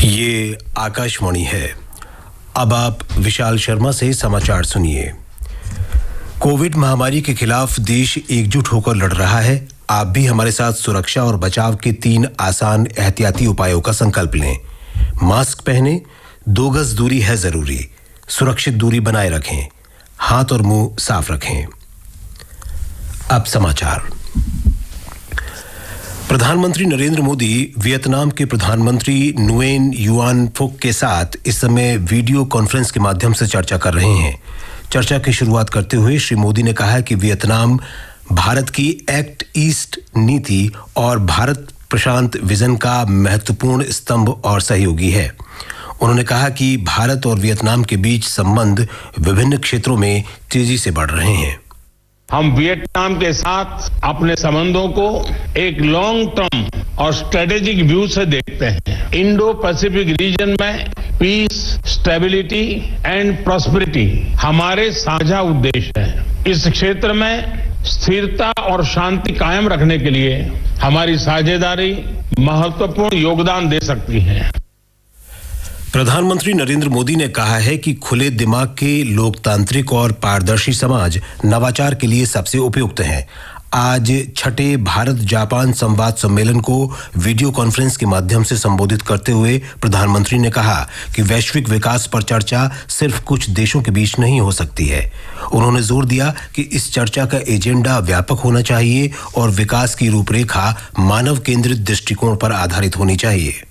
ये आकाशवाणी है। अब आप विशाल शर्मा से समाचार सुनिए। कोविड महामारी के खिलाफ देश एकजुट होकर लड़ रहा है। आप भी हमारे साथ सुरक्षा और बचाव के 3 आसान एहतियाती उपायों का संकल्प लें। मास्क पहनें, 2 गज दूरी है जरूरी, सुरक्षित दूरी बनाए रखें, हाथ और मुंह साफ रखें। अब समाचार। प्रधानमंत्री नरेंद्र मोदी वियतनाम के प्रधानमंत्री नुएन युआन फुक के साथ इस समय वीडियो कॉन्फ्रेंस के माध्यम से चर्चा कर रहे हैं। चर्चा की शुरुआत करते हुए श्री मोदी ने कहा कि वियतनाम भारत की एक्ट ईस्ट नीति और भारत प्रशांत विजन का महत्वपूर्ण स्तंभ और सहयोगी है। उन्होंने कहा कि भारत और वियतनाम के बीच संबंध विभिन्न क्षेत्रों में तेजी से बढ़ रहे हैं। हम वियतनाम के साथ अपने संबंधों को एक लॉन्ग टर्म और स्ट्रेटेजिक व्यू से देखते हैं। इंडो पैसिफिक रीजन में पीस, स्टेबिलिटी एंड प्रॉस्पेरिटी हमारे साझा उद्देश्य हैं। इस क्षेत्र में स्थिरता और शांति कायम रखने के लिए हमारी साझेदारी महत्वपूर्ण योगदान दे सकती है। प्रधानमंत्री नरेंद्र मोदी ने कहा है कि खुले दिमाग के लोकतांत्रिक और पारदर्शी समाज नवाचार के लिए सबसे उपयुक्त है। आज 6ठे भारत जापान संवाद सम्मेलन को वीडियो कॉन्फ्रेंस के माध्यम से संबोधित करते हुए प्रधानमंत्री ने कहा कि वैश्विक विकास पर चर्चा सिर्फ कुछ देशों के बीच नहीं हो सकती है। उन्होंने जोर दिया कि इस चर्चा का एजेंडा व्यापक होना चाहिए और विकास की रूपरेखा मानव केंद्रित दृष्टिकोण पर आधारित होनी चाहिए।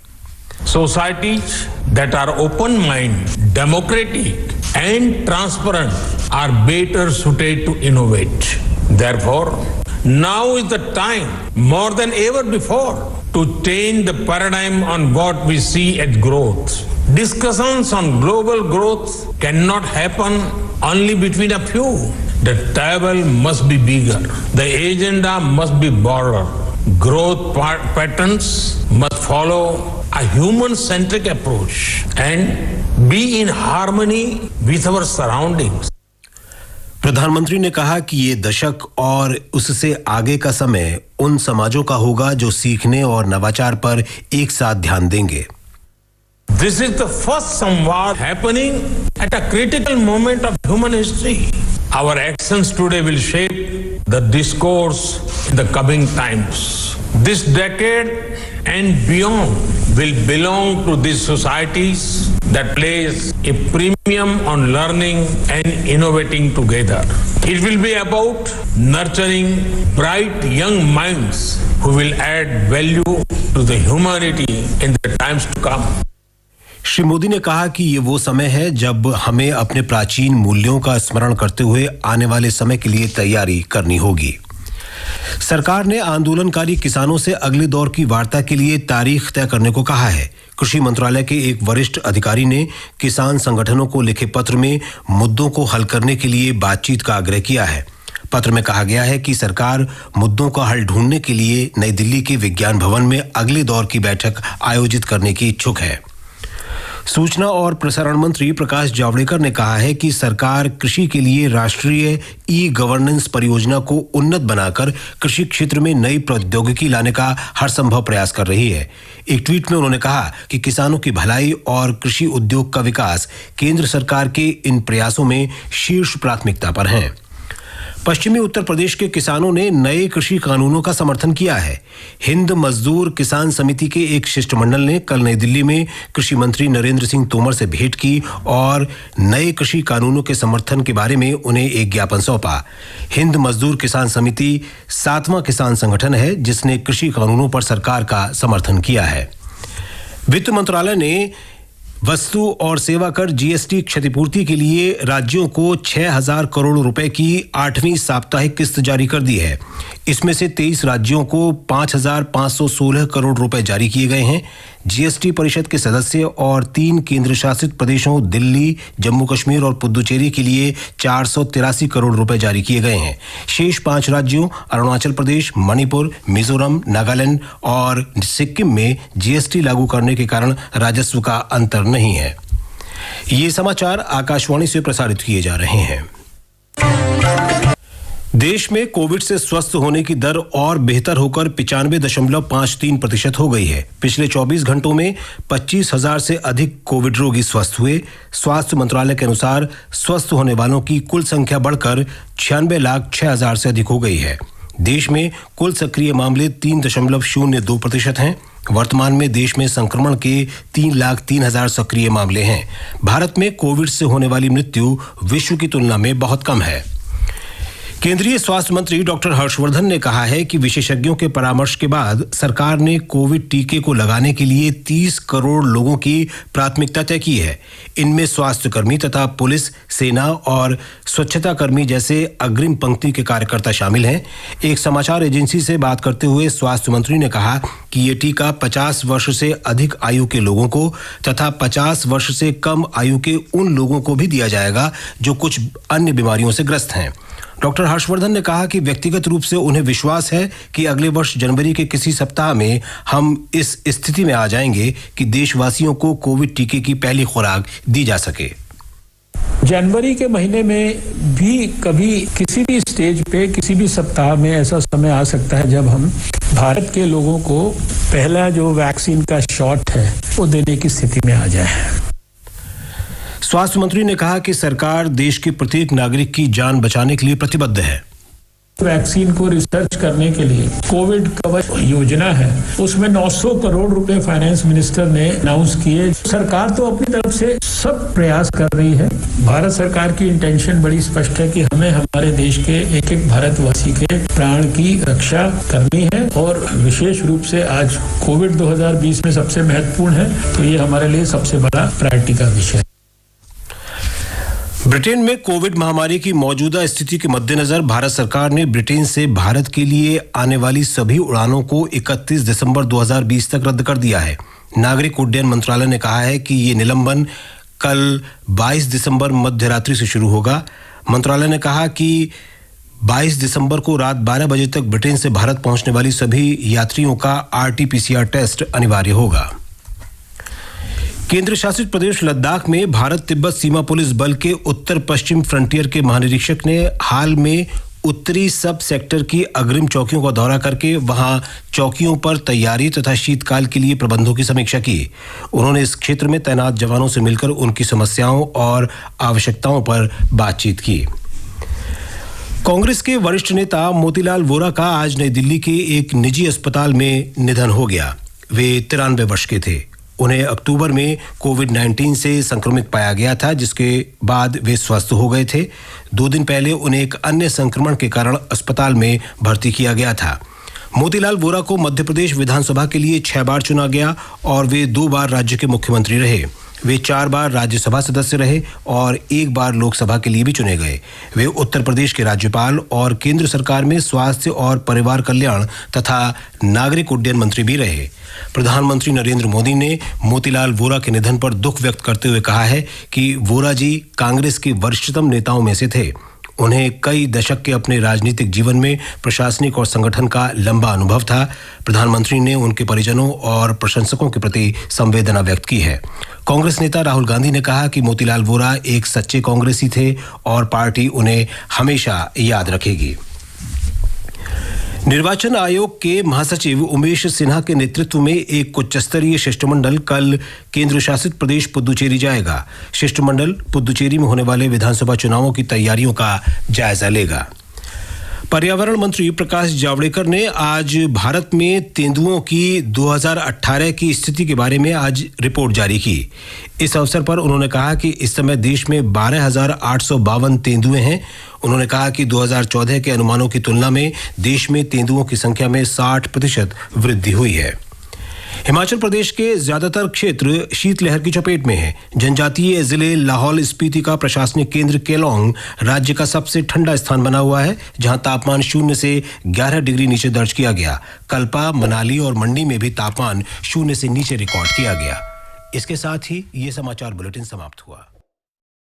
Societies that are open-minded, democratic and transparent are better suited to innovate. Therefore, now is the time more than ever before to change the paradigm on what we see as growth. Discussions on global growth cannot happen only between a few. The table must be bigger. The agenda must be broader. Growth patterns must follow a human-centric approach and be in harmony with our surroundings. प्रधानमंत्री ने कहा कि ये दशक और उससे आगे का समय उन समाजों का होगा जो सीखने और नवाचार पर एक साथ ध्यान देंगे। This is the first Samvad happening at a critical moment of human history. Our actions today will shape the discourse in the coming times. This decade and beyond will belong to these societies that place a premium on learning and innovating together. It will be about nurturing bright young minds who will add value to the humanity in the times to come. Shri Modi ने कहा कि ये वो समय है जब हमें अपने प्राचीन मूल्यों का स्मरण करते हुए आने वाले समय के लिए तैयारी करनी होगी। सरकार ने आंदोलनकारी किसानों से अगले दौर की वार्ता के लिए तारीख तय करने को कहा है। कृषि मंत्रालय के एक वरिष्ठ अधिकारी ने किसान संगठनों को लिखे पत्र में मुद्दों को हल करने के लिए बातचीत का आग्रह किया है। पत्र में कहा गया है कि सरकार मुद्दों का हल ढूंढने के लिए नई दिल्ली के विज्ञान भवन में अगले दौर की बैठक आयोजित करने की इच्छुक है। सूचना और प्रसारण मंत्री प्रकाश जावड़ेकर ने कहा है कि सरकार कृषि के लिए राष्ट्रीय ई गवर्नेंस परियोजना को उन्नत बनाकर कृषि क्षेत्र में नई प्रौद्योगिकी लाने का हर संभव प्रयास कर रही है। एक ट्वीट में उन्होंने कहा कि किसानों की भलाई और कृषि उद्योग का विकास केंद्र सरकार के इन प्रयासों में शीर्ष प्राथमिकता पर हैं। पश्चिमी उत्तर प्रदेश के किसानों ने नए कृषि कानूनों का समर्थन किया है। हिंद मजदूर किसान समिति के एक शिष्टमंडल ने कल नई दिल्ली में कृषि मंत्री नरेंद्र सिंह तोमर से भेंट की और नए कृषि कानूनों के समर्थन के बारे में उन्हें एक ज्ञापन सौंपा। हिंद मजदूर किसान समिति 7वां किसान संगठन है जिसने कृषि कानूनों पर सरकार का समर्थन किया है। वित्त मंत्रालय ने वस्तु और सेवा कर जीएसटी क्षतिपूर्ति के लिए राज्यों को 6,000 करोड़ रुपए की 8वीं साप्ताहिक किस्त जारी कर दी है। इसमें से 23 राज्यों को 5,516 करोड़ रुपए जारी किए गए हैं। जीएसटी परिषद के सदस्य और 3 केंद्र शासित प्रदेशों दिल्ली, जम्मू कश्मीर और पुदुचेरी के लिए 483 करोड़ रुपए जारी किए गए हैं। शेष 5 राज्यों अरुणाचल प्रदेश, मणिपुर, मिजोरम, नागालैंड और सिक्किम में जीएसटी लागू करने के कारण राजस्व का अंतर नहीं है। ये समाचार आकाशवाणी से प्रसारित किए जा रहे हैं। देश में कोविड से स्वस्थ होने की दर और बेहतर होकर 95.53% हो गई है। पिछले 24 घंटों में 25,000 से अधिक कोविड रोगी स्वस्थ हुए। स्वास्थ्य मंत्रालय के अनुसार स्वस्थ होने वालों की कुल संख्या बढ़कर 96,06,000 से अधिक हो गई है। देश में कुल सक्रिय मामले 3.02% हैं। वर्तमान में देश में संक्रमण के 3,03,000 सक्रिय मामले हैं। भारत में कोविड से होने वाली मृत्यु विश्व की तुलना में बहुत कम है। केंद्रीय स्वास्थ्य मंत्री डॉक्टर हर्षवर्धन ने कहा है कि विशेषज्ञों के परामर्श के बाद सरकार ने कोविड टीके को लगाने के लिए 30 करोड़ लोगों की प्राथमिकता तय की है। इनमें स्वास्थ्यकर्मी तथा पुलिस, सेना और स्वच्छता कर्मी जैसे अग्रिम पंक्ति के कार्यकर्ता शामिल हैं। एक समाचार एजेंसी से बात करते हुए स्वास्थ्य मंत्री ने कहा कि ये टीका 50 वर्ष से अधिक आयु के लोगों को तथा 50 वर्ष से कम आयु के उन लोगों को भी दिया जाएगा जो कुछ अन्य बीमारियों से ग्रस्त हैं। डॉक्टर हर्षवर्धन ने कहा कि व्यक्तिगत रूप से उन्हें विश्वास है कि अगले वर्ष जनवरी के किसी सप्ताह में हम इस स्थिति में आ जाएंगे कि देशवासियों को कोविड टीके की पहली खुराक दी जा सके। जनवरी के महीने में भी कभी किसी भी स्टेज पे किसी भी सप्ताह में ऐसा समय आ सकता है जब हम भारत के लोगों को पहला जो वैक्सीन का शॉट है वो देने की स्थिति में आ जाए। स्वास्थ्य मंत्री ने कहा कि सरकार देश के प्रत्येक नागरिक की जान बचाने के लिए प्रतिबद्ध है। वैक्सीन को रिसर्च करने के लिए कोविड कवच योजना है, उसमें 900 करोड़ रुपए फाइनेंस मिनिस्टर ने अनाउंस किए। सरकार तो अपनी तरफ से सब प्रयास कर रही है। भारत सरकार की इंटेंशन बड़ी स्पष्ट है कि हमें हमारे देश के एक एक भारतवासी के प्राण की रक्षा करनी है और विशेष रूप से आज कोविड 2020 में सबसे महत्वपूर्ण है, तो ये हमारे लिए सबसे बड़ा प्रायोरिटी का विषय है। ब्रिटेन में कोविड महामारी की मौजूदा स्थिति के मद्देनजर भारत सरकार ने ब्रिटेन से भारत के लिए आने वाली सभी उड़ानों को 31 दिसंबर 2020 तक रद्द कर दिया है। नागरिक उड्डयन मंत्रालय ने कहा है कि ये निलंबन कल 22 दिसंबर मध्य रात्रि से शुरू होगा। मंत्रालय ने कहा कि 22 दिसंबर को रात 12 बजे तक ब्रिटेन से भारत पहुंचने वाली सभी यात्रियों का RT-PCR टेस्ट अनिवार्य होगा। केंद्र शासित प्रदेश लद्दाख में भारत तिब्बत सीमा पुलिस बल के उत्तर पश्चिम फ्रंटियर के महानिरीक्षक ने हाल में उत्तरी सब सेक्टर की अग्रिम चौकियों का दौरा करके वहां चौकियों पर तैयारी तथा शीतकाल के लिए प्रबंधों की समीक्षा की। उन्होंने इस क्षेत्र में तैनात जवानों से मिलकर उनकी समस्याओं और आवश्यकताओं पर बातचीत की। कांग्रेस के वरिष्ठ नेता मोतीलाल वोरा का आज नई दिल्ली के एक निजी अस्पताल में निधन हो गया। वे 93 वर्ष के थे। उन्हें अक्टूबर में कोविड-19 से संक्रमित पाया गया था, जिसके बाद वे स्वस्थ हो गए थे। 2 दिन पहले उन्हें एक अन्य संक्रमण के कारण अस्पताल में भर्ती किया गया था। मोतीलाल वोरा को मध्य प्रदेश विधानसभा के लिए 6 बार चुना गया और वे 2 बार राज्य के मुख्यमंत्री रहे। वे 4 बार राज्यसभा सदस्य रहे और 1 बार लोकसभा के लिए भी चुने गए। वे उत्तर प्रदेश के राज्यपाल और केंद्र सरकार में स्वास्थ्य और परिवार कल्याण तथा नागरिक उड्डयन मंत्री भी रहे। प्रधानमंत्री नरेंद्र मोदी ने मोतीलाल वोरा के निधन पर दुख व्यक्त करते हुए कहा है कि वोरा जी कांग्रेस के वरिष्ठतम नेताओं में से थे। उन्हें कई दशक के अपने राजनीतिक जीवन में प्रशासनिक और संगठन का लंबा अनुभव था। प्रधानमंत्री ने उनके परिजनों और प्रशंसकों के प्रति संवेदना व्यक्त की है। कांग्रेस नेता राहुल गांधी ने कहा कि मोतीलाल वोरा एक सच्चे कांग्रेसी थे और पार्टी उन्हें हमेशा याद रखेगी। निर्वाचन आयोग के महासचिव उमेश सिन्हा के नेतृत्व में एक उच्च स्तरीय शिष्टमंडल कल केंद्र शासित प्रदेश पुदुचेरी जाएगा। शिष्टमंडल पुदुचेरी में होने वाले विधानसभा चुनावों की तैयारियों का जायजा लेगा। पर्यावरण मंत्री प्रकाश जावड़ेकर ने आज भारत में तेंदुओं की 2018 की स्थिति के बारे में आज रिपोर्ट जारी की। इस अवसर पर उन्होंने कहा कि इस समय देश में 12,852 तेंदुए हैं। उन्होंने कहा कि 2014 के अनुमानों की तुलना में देश में तेंदुओं की संख्या में 60% वृद्धि हुई है। हिमाचल प्रदेश के ज्यादातर क्षेत्र शीतलहर की चपेट में है। जनजातीय जिले लाहौल स्पीति का प्रशासनिक केंद्र केलोंग राज्य का सबसे ठंडा स्थान बना हुआ है, जहां तापमान 0 से 11 डिग्री नीचे दर्ज किया गया। कल्पा, मनाली और मंडी में भी तापमान 0 से नीचे रिकॉर्ड किया गया। इसके साथ ही ये समाचार बुलेटिन समाप्त हुआ।